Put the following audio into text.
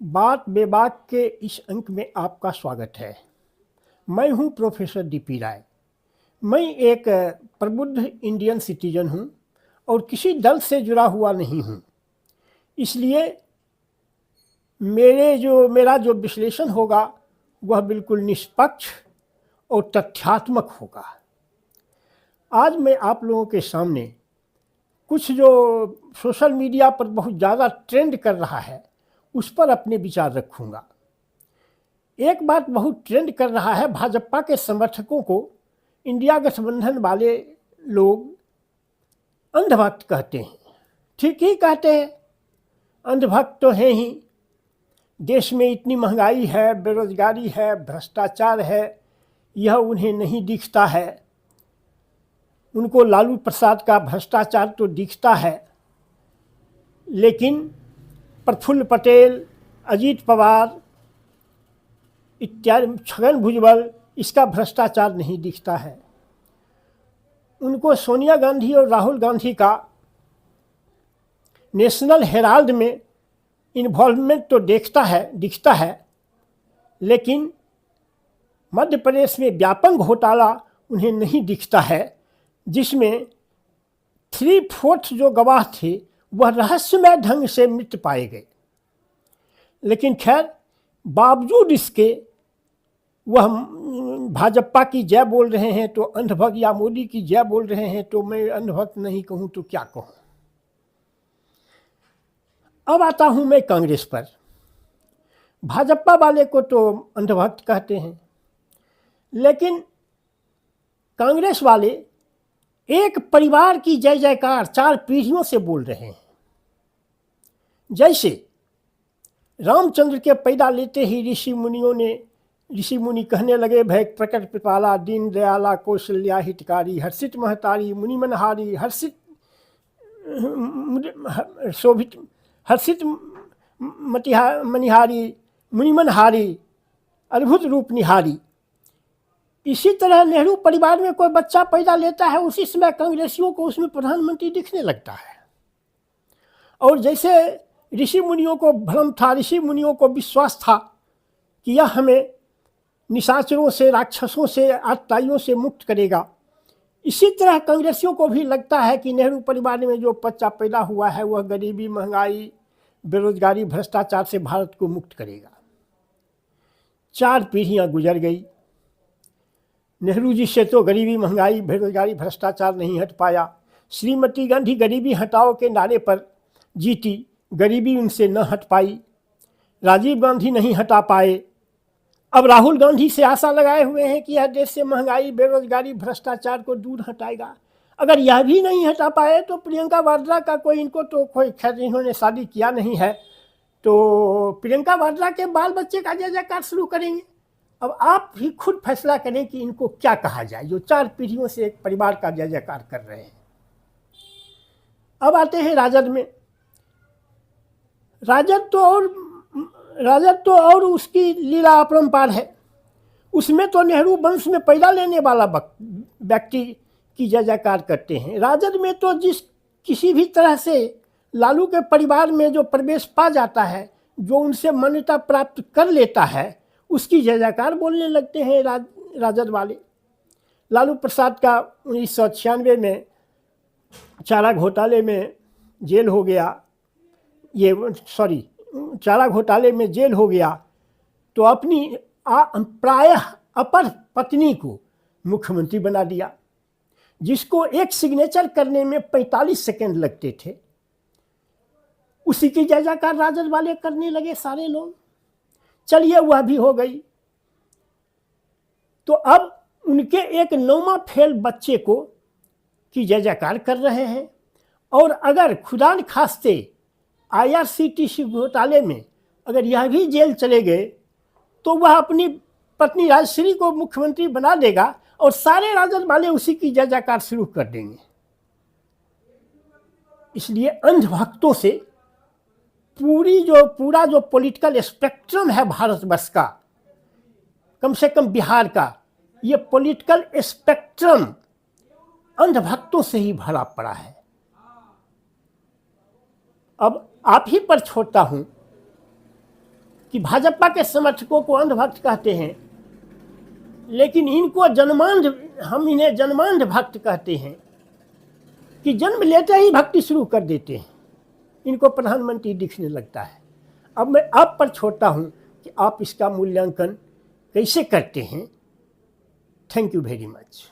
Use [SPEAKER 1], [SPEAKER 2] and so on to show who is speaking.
[SPEAKER 1] बात बेबाक के इस अंक में आपका स्वागत है। मैं हूं प्रोफेसर डीपी राय। मैं एक प्रबुद्ध इंडियन सिटीजन हूं और किसी दल से जुड़ा हुआ नहीं हूं। इसलिए मेरा जो विश्लेषण होगा वह बिल्कुल निष्पक्ष और तथ्यात्मक होगा। आज मैं आप लोगों के सामने कुछ जो सोशल मीडिया पर बहुत ज़्यादा ट्रेंड कर रहा है उस पर अपने विचार रखूंगा। एक बात बहुत ट्रेंड कर रहा है, भाजपा के समर्थकों को इंडिया गठबंधन वाले लोग अंधभक्त कहते हैं। ठीक ही कहते हैं, अंधभक्त तो हैं ही। देश में इतनी महंगाई है, बेरोजगारी है, भ्रष्टाचार है, यह उन्हें नहीं दिखता है। उनको लालू प्रसाद का भ्रष्टाचार तो दिखता है, लेकिन प्रफुल्ल पटेल, अजीत पवार इत्यादि, छगन भुजबल, इसका भ्रष्टाचार नहीं दिखता है। उनको सोनिया गांधी और राहुल गांधी का नेशनल हेराल्ड में इन्वॉल्वमेंट तो दिखता है, लेकिन मध्य प्रदेश में व्यापक घोटाला उन्हें नहीं दिखता है, जिसमें 3/4 जो गवाह थे वह रहस्यमय ढंग से मृत पाए गए। लेकिन खैर, बावजूद इसके वह भाजपा की जय बोल रहे हैं तो अंधभक्त, या मोदी की जय बोल रहे हैं तो मैं अंधभक्त नहीं कहूं तो क्या कहूं। अब आता हूं मैं कांग्रेस पर। भाजपा वाले को तो अंधभक्त कहते हैं, लेकिन कांग्रेस वाले एक परिवार की जय जयकार 4 पीढ़ियों से बोल रहे हैं। जैसे रामचंद्र के पैदा लेते ही ऋषि मुनि कहने लगे, भय प्रकट कृपाला, दीन दयाला, कौशल्या हितकारी, हर्षित महतारी, मुनि मनहारी, हर्षित मनिहारी, मुनि मनहारी, अद्भुत रूप निहारी। इसी तरह नेहरू परिवार में कोई बच्चा पैदा लेता है, उसी समय कांग्रेसियों को उसमें प्रधानमंत्री दिखने लगता है। और जैसे ऋषि मुनियों को भ्रम था, ऋषि मुनियों को विश्वास था कि यह हमें निशाचरों से, राक्षसों से, आतताइयों से मुक्त करेगा, इसी तरह कांग्रेसियों को भी लगता है कि नेहरू परिवार में जो बच्चा पैदा हुआ है वह गरीबी, महंगाई, बेरोजगारी, भ्रष्टाचार से भारत को मुक्त करेगा। 4 पीढ़ियां गुजर गई। नेहरू जी से तो गरीबी, महंगाई, बेरोजगारी, भ्रष्टाचार नहीं हट पाया। श्रीमती गांधी गरीबी हटाओ के नारे पर जीती, गरीबी उनसे न हट पाई। राजीव गांधी नहीं हटा पाए। अब राहुल गांधी से आशा लगाए हुए हैं कि यह देश से महंगाई, बेरोजगारी, भ्रष्टाचार को दूर हटाएगा। अगर यह भी नहीं हटा पाए तो प्रियंका वाड्रा का कोई खैर, इन्होंने शादी किया नहीं है, तो प्रियंका वाड्रा के बाल बच्चे का जय जयकार शुरू करेंगे। अब आप भी खुद फैसला करें कि इनको क्या कहा जाए, जो 4 पीढ़ियों से एक परिवार का जय जयकार कर रहे हैं। अब आते हैं राजद में। राजद तो और उसकी लीला अपरंपार है। उसमें तो नेहरू वंश में पैदा लेने वाला व्यक्ति की जय जयकार करते हैं। राजद में तो किसी भी तरह से लालू के परिवार में जो प्रवेश पा जाता है, जो उनसे मान्यता प्राप्त कर लेता है, उसकी जय जयकार बोलने लगते हैं राजद वाले। लालू प्रसाद का 1996 में चारा घोटाले में जेल हो गया, चारा घोटाले में जेल हो गया, तो अपनी प्रायः अपर पत्नी को मुख्यमंत्री बना दिया, जिसको एक सिग्नेचर करने में 45 सेकंड लगते थे। उसी की जय जयकार राजद वाले करने लगे सारे लोग। चलिए, वह भी हो गई। तो अब उनके एक 9वां फेल बच्चे को की जय जयकार कर रहे हैं। और अगर खुदा न खास्ते IRCTC घोटाले में अगर यह भी जेल चले गए तो वह अपनी पत्नी राजश्री को मुख्यमंत्री बना देगा और सारे राजद वाले उसी की जय जयकार शुरू कर देंगे। इसलिए अंधभक्तों से पूरा जो पॉलिटिकल स्पेक्ट्रम है भारतवर्ष का, कम से कम बिहार का, ये पॉलिटिकल स्पेक्ट्रम अंधभक्तों से ही भरा पड़ा है। अब आप ही पर छोड़ता हूं कि भाजपा के समर्थकों को अंधभक्त कहते हैं, लेकिन इनको हम इन्हें जन्मांध भक्त कहते हैं कि जन्म लेते ही भक्ति शुरू कर देते हैं। इनको प्रधानमंत्री दिखने लगता है। अब मैं आप पर छोड़ता हूं कि आप इसका मूल्यांकन कैसे करते हैं। Thank you very much.